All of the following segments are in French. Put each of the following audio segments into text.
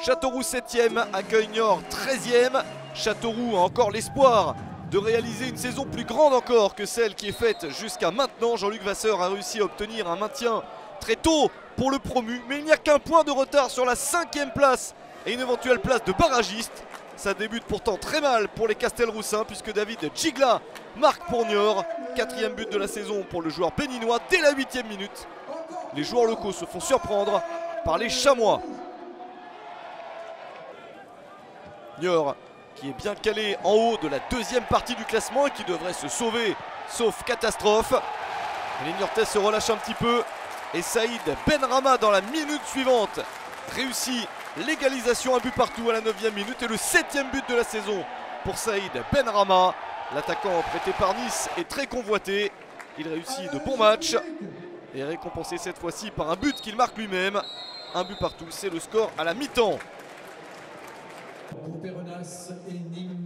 Châteauroux 7e accueille Niort 13e. Châteauroux a encore l'espoir de réaliser une saison plus grande encore que celle qui est faite jusqu'à maintenant. Jean-Luc Vasseur a réussi à obtenir un maintien très tôt pour le promu, mais il n'y a qu'un point de retard sur la 5e place et une éventuelle place de barragiste. Ça débute pourtant très mal pour les Castelroussins puisque David Gigla marque pour Niort. 4e but de la saison pour le joueur béninois dès la 8e minute. Les joueurs locaux se font surprendre par les Chamois. Niort qui est bien calé en haut de la 2e partie du classement et qui devrait se sauver sauf catastrophe. Les Niortais se relâchent un petit peu et Saïd Benrahma dans la minute suivante réussit l'égalisation, un but partout à la 9e minute et le 7e but de la saison pour Saïd Benrahma. L'attaquant prêté par Nice est très convoité. Il réussit de bons matchs et est récompensé cette fois-ci par un but qu'il marque lui-même. Un but partout, c'est le score à la mi-temps.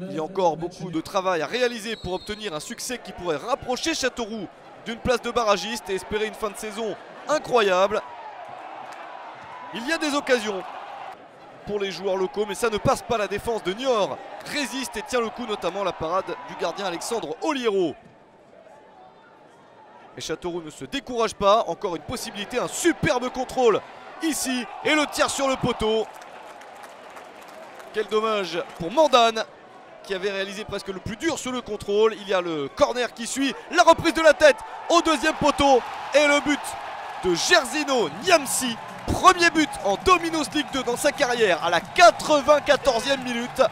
Il y a encore beaucoup de travail à réaliser pour obtenir un succès qui pourrait rapprocher Châteauroux d'une place de barragiste et espérer une fin de saison incroyable. Il y a des occasions pour les joueurs locaux, mais ça ne passe pas. La défense de Niort résiste et tient le coup, notamment la parade du gardien Alexandre Oliero. Et Châteauroux ne se décourage pas, encore une possibilité, un superbe contrôle ici et le tir sur le poteau. Quel dommage pour Mandane qui avait réalisé presque le plus dur sur le contrôle. Il y a le corner qui suit, la reprise de la tête au 2e poteau et le but de Gersino Niamsi. Premier but en Dominos League 2 dans sa carrière à la 94e minute.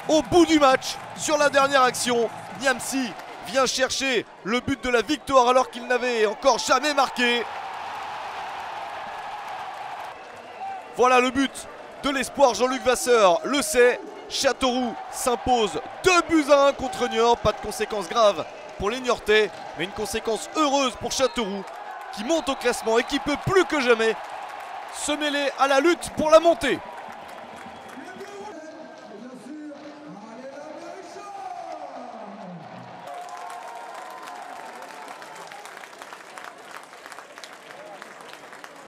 Au bout du match, sur la dernière action, Niamsi vient chercher le but de la victoire alors qu'il n'avait encore jamais marqué. Voilà le but de l'espoir. Jean-Luc Vasseur le sait. Châteauroux s'impose 2-1 contre Niort. Pas de conséquences graves pour les Niortais, mais une conséquence heureuse pour Châteauroux qui monte au classement et qui peut plus que jamais se mêler à la lutte pour la montée.